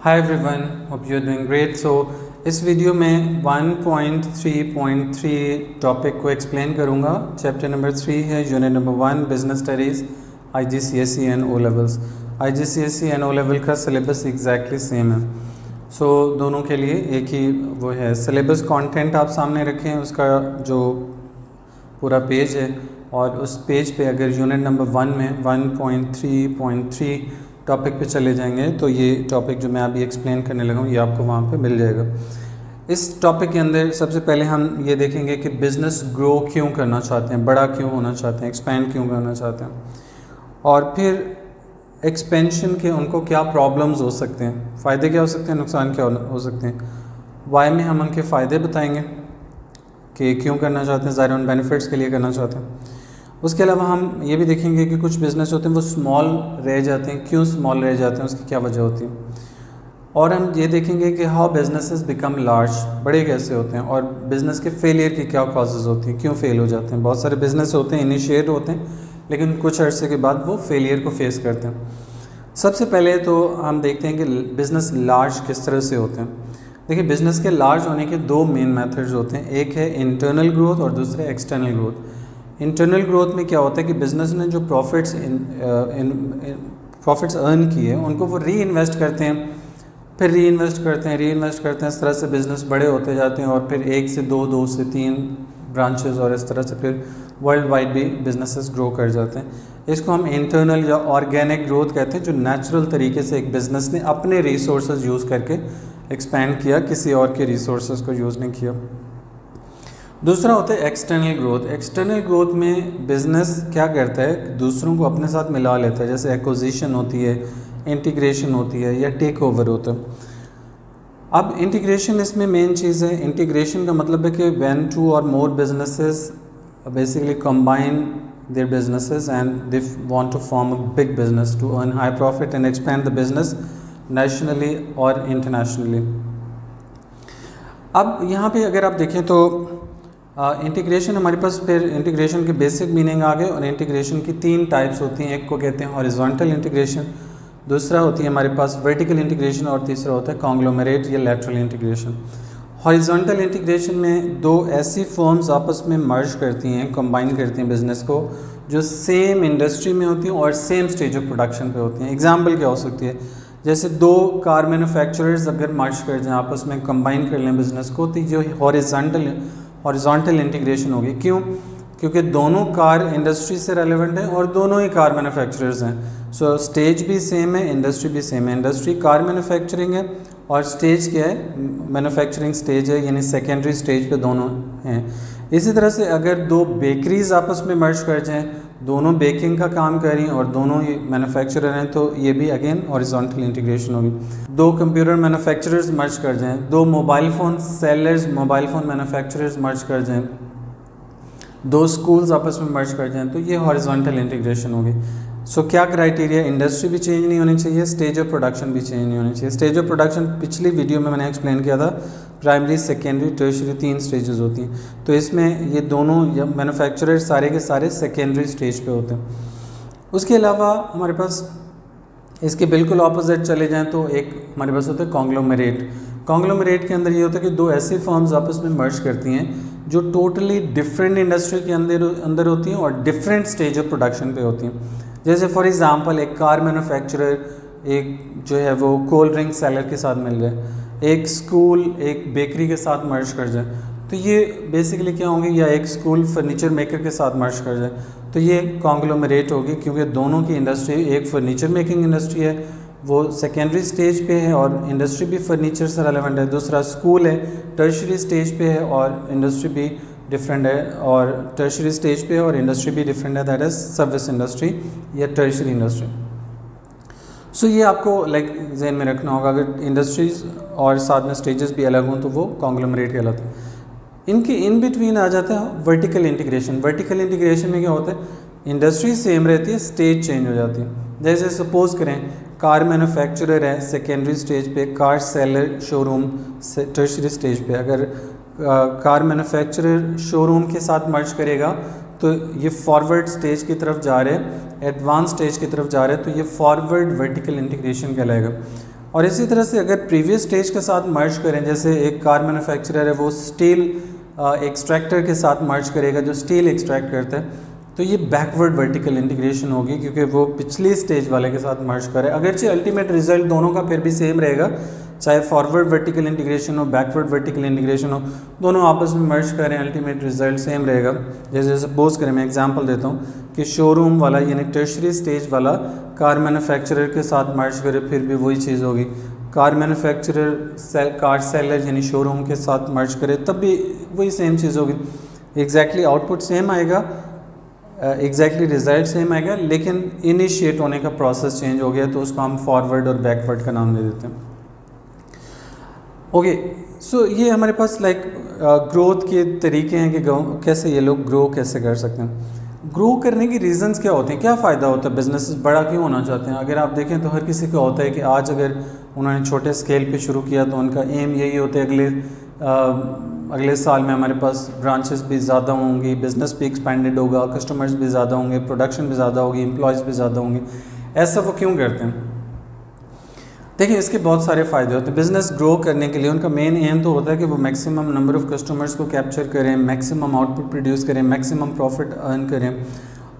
Hi everyone, hope you are doing great. So इस video में 1.3.3 topic को explain करूंगा। चैप्टर नंबर 3 है, unit number 1 business studies IGCSE and O levels. IGCSE and O level का syllabus exactly same है। So दोनों के लिए एक ही वो है। सिलेबस कंटेंट आप सामने रखें, उसका जो पूरा पेज है, और उस पेज पे अगर यूनिट नंबर 1 में 1.3.3 टॉपिक पे चले जाएंगे तो ये टॉपिक जो मैं अभी एक्सप्लेन करने लगा हूँ ये आपको वहाँ पे मिल जाएगा। इस टॉपिक के अंदर सबसे पहले हम ये देखेंगे कि बिज़नेस ग्रो क्यों करना चाहते हैं, बड़ा क्यों होना चाहते हैं, एक्सपेंड क्यों करना चाहते हैं, और फिर एक्सपेंशन के उनको क्या प्रॉब्लम्स हो सकते हैं, फ़ायदे क्या हो सकते हैं, नुकसान क्या हो सकते हैं। वाई में हम उनके फ़ायदे बताएँगे कि क्यों करना चाहते हैं, ज़ाहिर उन बेनिफिट्स के लिए करना चाहते हैं। उसके अलावा हम ये भी देखेंगे कि कुछ बिज़नेस होते हैं वो स्मॉल रह जाते हैं, क्यों स्मॉल रह जाते हैं, उसकी क्या वजह होती है। और हम ये देखेंगे कि हाउ बिजनेसेस बिकम लार्ज, बड़े कैसे होते हैं, और बिज़नेस के फेलियर की क्या कॉजेज़ होती हैं, क्यों फेल हो जाते हैं। बहुत सारे बिज़नेस होते हैं, इनिशिएट होते हैं, लेकिन कुछ अरसे के बाद वो फेलियर को फेस करते हैं। सबसे पहले तो हम देखते हैं कि बिज़नेस लार्ज किस तरह से होते हैं। देखिए, बिज़नेस के लार्ज होने के दो मेन मेथड्स होते हैं, एक है इंटरनल ग्रोथ और दूसरा एक्सटर्नल ग्रोथ। इंटरनल ग्रोथ में क्या होता है कि बिज़नेस ने जो प्रॉफिट्स अर्न किए उनको वो री इन्वेस्ट करते हैं, फिर री इन्वेस्ट करते हैं, इस तरह से बिज़नेस बड़े होते जाते हैं, और फिर 1 से 2, 2 से 3 ब्रांचेस, और इस तरह से फिर वर्ल्ड वाइड भी बिजनेसेस ग्रो कर जाते हैं। इसको हम इंटरनल या ऑर्गेनिक ग्रोथ कहते हैं, जो नेचुरल तरीके से एक बिज़नेस ने अपने रिसोर्सेज यूज़ करके एक्सपैंड किया, किसी और के रिसोर्सेज को यूज़ नहीं किया। दूसरा होता है एक्सटर्नल ग्रोथ। एक्सटर्नल ग्रोथ में बिज़नेस क्या करता है, दूसरों को अपने साथ मिला लेता है, जैसे एक्विजिशन होती है, इंटीग्रेशन होती है, या टेक ओवर होता है। अब इंटीग्रेशन इसमें मेन चीज़ है। इंटीग्रेशन का मतलब है कि व्हेन 2 और more businesses basically combine their businesses and they want to form a big business to earn high profit and expand the business nationally और इंटरनेशनली। अब यहाँ पे अगर आप देखें तो इंटीग्रेशन हमारे पास, फिर इंटीग्रेशन के बेसिक मीनिंग आ गए, और इंटीग्रेशन की 3 टाइप्स होती हैं। एक को कहते हैं हॉरिजॉन्टल इंटीग्रेशन, दूसरा होती है हमारे पास वर्टिकल इंटीग्रेशन, और तीसरा होता है कॉन्ग्लोमरेट या लैटरल इंटीग्रेशन। हॉरिजॉन्टल इंटीग्रेशन में 2 ऐसी फर्म्स आपस में मर्ज करती हैं, कंबाइन करती हैं बिज़नेस को, जो सेम इंडस्ट्री में होती हैं और सेम स्टेज ऑफ प्रोडक्शन पे होती हैं। एग्जाम्पल क्या हो सकती है, जैसे 2 कार मैन्युफैक्चरर्स अगर मर्ज कर जाएँ, आपस में कंबाइन कर लें बिज़नेस को, तो जो हॉरिजॉन्टल इंटीग्रेशन होगी। क्यों? क्योंकि दोनों कार इंडस्ट्री से रेलेवेंट हैं और दोनों ही कार मैन्युफैक्चरर्स हैं। सो स्टेज भी सेम है, इंडस्ट्री भी सेम है। इंडस्ट्री कार मैन्युफैक्चरिंग है, और स्टेज क्या है, मैन्युफैक्चरिंग स्टेज है, यानी सेकेंडरी स्टेज पे दोनों हैं। इसी तरह से अगर 2 बेकरीज आपस में मर्ज कर जाएँ, दोनों बेकिंग का काम कर रही हैं और दोनों ही मैन्युफैक्चरर हैं, तो ये भी अगेन हॉरिजॉन्टल इंटीग्रेशन होगी। 2 कंप्यूटर मैन्युफैक्चरर्स मर्ज कर जाएँ, 2 mobile phone sellers, mobile phone manufacturers merge कर जाएँ, 2 स्कूल्स आपस में मर्ज कर जाएँ, तो ये हॉरिजॉन्टल इंटीग्रेशन होगी। सो क्या क्राइटेरिया, इंडस्ट्री भी चेंज नहीं होनी चाहिए, स्टेज ऑफ प्रोडक्शन भी चेंज नहीं होनी चाहिए। स्टेज ऑफ प्रोडक्शन पिछली वीडियो में मैंने एक्सप्लेन किया था, प्राइमरी, सेकेंडरी, टर्शियरी 3 स्टेजेस होती हैं। तो इसमें ये दोनों मैन्युफैक्चरर सारे के सारे सेकेंडरी स्टेज पे होते हैं। उसके अलावा हमारे पास इसके बिल्कुल ऑपोजिट चले जाएँ तो एक हमारे पास होता है कॉन्ग्लोमरेट। कॉन्ग्लोमरेट के अंदर ये होता है कि 2 ऐसी फर्म्स आपस में मर्ज करती हैं जो टोटली डिफरेंट इंडस्ट्री के अंदर होती हैं और डिफरेंट स्टेज ऑफ प्रोडक्शन पे होती हैं। जैसे फॉर एग्जांपल एक कार मैन्युफैक्चरर एक जो है वो कोल्ड ड्रिंक सेलर के साथ मिल जाए, एक स्कूल एक बेकरी के साथ मर्ज कर जाए, तो ये बेसिकली क्या होंगे, या एक स्कूल फर्नीचर मेकर के साथ मर्ज कर जाए, तो ये कॉन्ग्लोमरेट होगी। क्योंकि दोनों की इंडस्ट्री, एक फर्नीचर मेकिंग इंडस्ट्री है, वो सेकेंडरी स्टेज पे है और इंडस्ट्री भी फर्नीचर से रेलेवेंट है। दूसरा स्कूल है, टर्शियरी स्टेज पे है और इंडस्ट्री भी डिफरेंट है, और टर्शियरी स्टेज पे है और इंडस्ट्री भी डिफरेंट है, दैट इज़ सर्विस इंडस्ट्री या टर्शियरी इंडस्ट्री। सो ये आपको जहन में रखना होगा, अगर इंडस्ट्रीज़ और साथ में स्टेजेस भी अलग हों तो वो कॉन्ग्लोमरेट कहलाते हैं। इनके इन बिटवीन आ जाता है वर्टिकल इंटीग्रेशन। वर्टिकल इंटीग्रेशन में क्या होता है, इंडस्ट्री सेम रहती है, स्टेज चेंज हो जाती है। जैसे सपोज़ करें कार मैन्युफैक्चरर है सेकेंडरी स्टेज पे, car seller showroom tertiary stage पे। अगर कार मैन्युफैक्चरर शोरूम के साथ मर्ज करेगा तो ये फॉरवर्ड स्टेज की तरफ जा रहे हैं, एडवांस स्टेज की तरफ जा रहे हैं, तो ये फॉरवर्ड वर्टिकल इंटीग्रेशन कहलाएगा। और इसी तरह से अगर प्रीवियस स्टेज के साथ मर्ज करें, जैसे एक कार मैन्युफैक्चरर है वो स्टील एक्सट्रैक्टर के साथ मर्ज करेगा जो स्टील एक्सट्रैक्ट करता है, तो ये बैकवर्ड वर्टिकल इंटीग्रेशन होगी क्योंकि वो पिछली स्टेज वाले के साथ मर्ज करे। अगरचे अल्टीमेट रिजल्ट दोनों का फिर भी सेम रहेगा, चाहे फॉरवर्ड वर्टिकल इंटीग्रेशन हो बैकवर्ड वर्टिकल इंटीग्रेशन हो, दोनों आपस में मर्ज करें अल्टीमेट रिजल्ट सेम रहेगा। जैसे सपोज करें, मैं एग्जांपल देता हूँ कि शोरूम वाला यानी टर्शरी स्टेज वाला कार मैन्युफैक्चरर के साथ मर्ज करे फिर भी वही चीज़ होगी, कार मैन्युफैक्चरर कार सेलर यानी शोरूम के साथ मर्ज करे तब भी वही सेम चीज़ होगी। एग्जैक्टली आउटपुट सेम आएगा, एग्जैक्टली रिजल्ट सेम आएगा, लेकिन इनिशिएट होने का प्रोसेस चेंज हो गया तो उसको हम फॉरवर्ड और बैकवर्ड का नाम दे देते हैं। ओके, सो ये हमारे पास लाइक ग्रोथ के तरीके हैं कि कैसे ये लोग ग्रो कैसे कर सकते हैं। ग्रो करने की रीजंस क्या होते हैं, क्या फ़ायदा होता है, बिजनेस बड़ा क्यों होना चाहते हैं। अगर आप देखें तो हर किसी का होता है कि आज अगर उन्होंने छोटे स्केल पे शुरू किया तो उनका एम यही होता है अगले साल में हमारे पास ब्रांचेस भी ज़्यादा होंगी, बिज़नेस भी एक्सपेंडेड होगा, कस्टमर्स भी ज़्यादा होंगे, प्रोडक्शन भी ज़्यादा होगी, एम्प्लॉयज़ भी ज़्यादा होंगे। ऐसा वो क्यों करते हैं? देखिए, इसके बहुत सारे फ़ायदे होते हैं। बिज़नेस ग्रो करने के लिए उनका मेन एम तो होता है कि वो मैक्सिमम नंबर ऑफ़ कस्टमर्स को कैप्चर करें, मैक्सिमम आउटपुट प्रोड्यूस करें, मैक्सिमम प्रॉफिट अर्न करें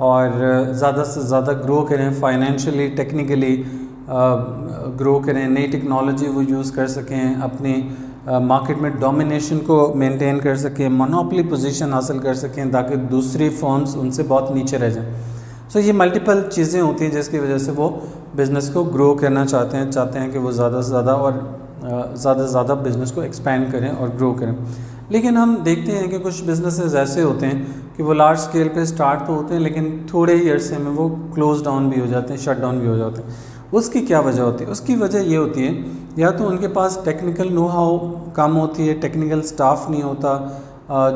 और ज़्यादा से ज़्यादा ग्रो करें, फाइनेंशियली टेक्निकली ग्रो करें, नई टेक्नोलॉजी वो यूज़ कर सकें, अपनी मार्केट में डोमिनेशन को मेंटेन कर सकें, मोनोपोली पोजीशन हासिल कर सकें ताकि दूसरी फर्म्स उनसे बहुत नीचे रह जाएं। सो ये मल्टीपल चीज़ें होती हैं जिसकी वजह से वो बिज़नेस को ग्रो करना चाहते हैं कि वो ज़्यादा से ज़्यादा बिज़नेस को एक्सपेंड करें और ग्रो करें। लेकिन हम देखते हैं कि कुछ बिज़नेसेस ऐसे होते हैं कि वो लार्ज स्केल पे स्टार्ट तो होते हैं लेकिन थोड़े ही अरसे में वो क्लोज डाउन भी हो जाते हैं, शट डाउन भी हो जाते हैं। उसकी क्या वजह होती है? उसकी वजह ये होती है या तो उनके पास टेक्निकल नो हाउ कम होती है, टेक्निकल स्टाफ नहीं होता,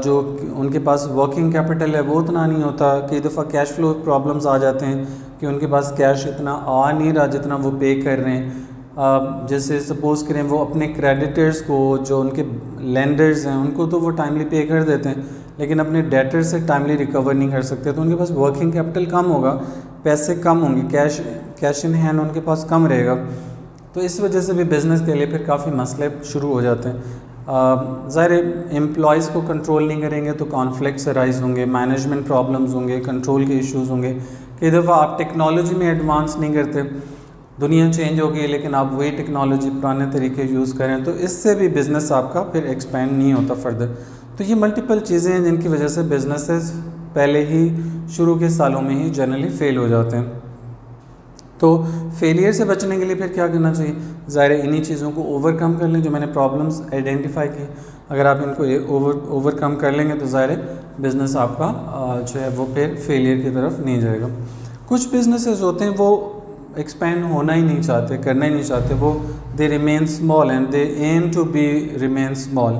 जो उनके पास वर्किंग कैपिटल है वो उतना नहीं होता, कई दफ़ा कैश फ्लो प्रॉब्लम्स आ जाते हैं कि उनके पास कैश इतना आ नहीं रहा जितना वो पे कर रहे हैं। जैसे सपोज़ करें वो अपने क्रेडिटर्स को, जो उनके लेंडर्स हैं उनको तो वो टाइमली पे कर देते हैं लेकिन अपने डेटर से टाइमली रिकवर नहीं कर सकते, तो उनके पास वर्किंग कैपिटल कम होगा, पैसे कम होंगे, कैश इन हैंड उनके पास कम रहेगा। तो इस वजह से भी बिज़नेस के लिए फिर काफ़ी मसले शुरू हो जाते हैं। ज़ाहिर एम्प्लॉयज़ को कंट्रोल नहीं करेंगे तो कॉन्फ्लिक्ट्स अराइज होंगे, मैनेजमेंट प्रॉब्लम्स होंगे, कंट्रोल के इश्यूज़ होंगे। कई दफ़ा आप टेक्नोलॉजी में एडवांस नहीं करते, दुनिया चेंज हो गई लेकिन आप वही टेक्नोलॉजी पुराने तरीके यूज़ करें तो इससे भी बिज़नेस आपका फिर एक्सपेंड नहीं होता फर्दर। तो ये मल्टीपल चीज़ें हैं जिनकी वजह से बिजनेसेस पहले ही शुरू के सालों में ही जनरली फेल हो जाते हैं। तो फेलियर से बचने के लिए फिर क्या करना चाहिए? ज़ाहिर इन्हीं चीज़ों को ओवरकम कर लें जो मैंने प्रॉब्लम्स आइडेंटिफाई की। अगर आप इनको ओवरकम कर लेंगे तो ज़ाहिर बिज़नेस आपका जो है वो फिर फेलियर की तरफ नहीं जाएगा। कुछ बिजनेसेस होते हैं वो एक्सपेंड होना ही नहीं चाहते, करना ही नहीं चाहते, वो they remain small and they aim to be remain small,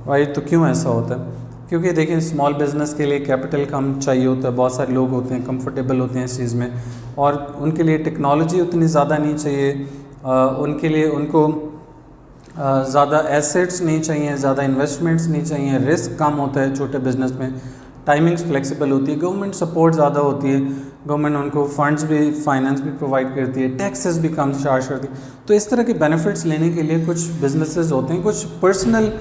right. तो क्यों ऐसा होता है? क्योंकि देखिए स्मॉल बिज़नेस के लिए कैपिटल कम चाहिए होता है, बहुत सारे लोग होते हैं कंफर्टेबल होते हैं इस चीज़ में, और उनके लिए टेक्नोलॉजी उतनी ज़्यादा नहीं चाहिए, उनके लिए उनको ज़्यादा एसेट्स नहीं चाहिए, ज़्यादा इन्वेस्टमेंट्स नहीं चाहिए, रिस्क कम होता है छोटे बिज़नेस में, टाइमिंग्स फ्लेक्सिबल होती है, गवर्नमेंट सपोर्ट ज़्यादा होती है, गवर्नमेंट उनको फंड्स भी, फाइनेंस भी प्रोवाइड करती है, टैक्सेस भी कम चार्ज करती है। तो इस तरह के बेनिफिट्स लेने के लिए कुछ बिजनेसेस होते हैं, कुछ पर्सनल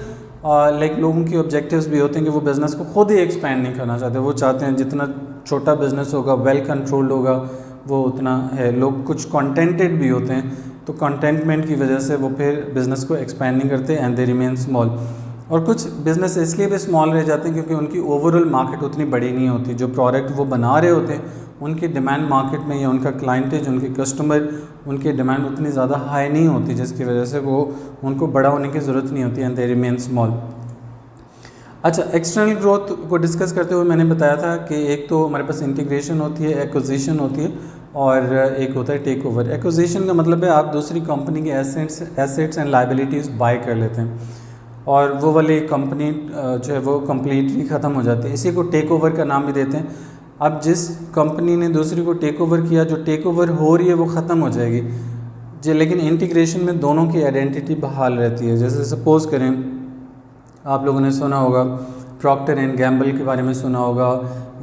लाइक लोगों के ऑब्जेक्टिव्स भी होते हैं कि वो बिज़नेस को खुद ही एक्सपेंड नहीं करना चाहते, वो चाहते हैं जितना छोटा बिज़नेस होगा, वेल कंट्रोल्ड होगा, वो उतना है। लोग कुछ कॉन्टेंटेड भी होते हैं, तो कंटेंटमेंट की वजह से वो फिर बिज़नेस को एक्सपेंड नहीं करते एंड दे रिमेन स्मॉल। और कुछ बिज़नेस इसलिए भी स्मॉल रह जाते हैं क्योंकि उनकी ओवरऑल मार्केट उतनी बड़ी नहीं होती, जो प्रोडक्ट वो बना रहे होते हैं उनकी डिमांड मार्केट में या उनका क्लाइंटेज, उनके कस्टमर, उनकी डिमांड उतनी ज़्यादा हाई नहीं होती, जिसकी वजह से वो उनको बड़ा होने की ज़रूरत नहीं होती एंड दे रिमेन स्मॉल। अच्छा, एक्सटर्नल ग्रोथ को डिस्कस करते हुए मैंने बताया था कि एक तो हमारे पास इंटीग्रेशन होती है, एक्विजिशन होती है, और एक होता है टेक ओवर। एक्विजिशन का मतलब है आप दूसरी कंपनी के एसेट्स एंड लायबिलिटीज़ बाय कर लेते हैं और वो वाली कंपनी जो है वो कम्प्लीटली ख़त्म हो जाती है, इसी को टेक ओवर का नाम भी देते हैं। अब जिस कंपनी ने दूसरी को टेक ओवर किया, जो टेक ओवर हो रही है वो ख़त्म हो जाएगी जी, लेकिन इंटीग्रेशन में दोनों की आइडेंटिटी बहाल रहती है। जैसे सपोज़ करें, आप लोगों ने सुना होगा प्रॉक्टर एंड गैम्बल के बारे में सुना होगा,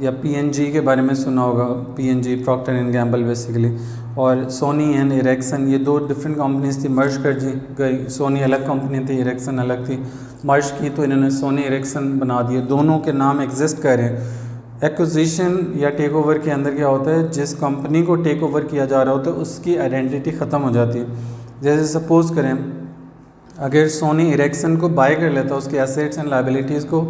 या पीएनजी के बारे में सुना होगा, P and G Procter and Gamble basically, और सोनी एंड इरेक्सन, ये दो डिफरेंट कंपनीज थी, मर्ज कर जी गई। सोनी अलग कंपनी थी, इरेक्सन अलग थी, मर्ज की तो इन्होंने सोनी इरेक्सन बना दिए। दोनों के नाम एग्जिस्ट कर रहे हैं। एक्विजिशन या टेक ओवर के अंदर क्या होता है, जिस कंपनी को टेक ओवर किया जा रहा होता है उसकी आइडेंटिटी ख़त्म हो जाती है। जैसे सपोज़ करें अगर सोनी इरेक्सन को बाय कर लेता, उसके एसेट्स एंड लायबिलिटीज़ को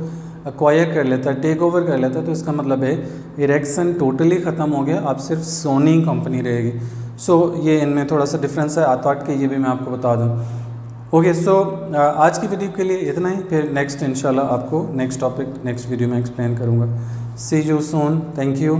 एक्वायर कर लेता, टेक ओवर कर लेता, तो इसका मतलब है इरेक्सन टोटली ख़त्म हो गया, अब सिर्फ सोनी कंपनी रहेगी। सो ये इनमें थोड़ा सा डिफरेंस है, आई थॉट कि ये भी मैं आपको बता दूँ। ओके, सो आज की वीडियो के लिए इतना ही, फिर नेक्स्ट इंशाल्लाह आपको नेक्स्ट टॉपिक नेक्स्ट वीडियो में एक्सप्लेन करूँगा। सी यू सून, थैंक यू।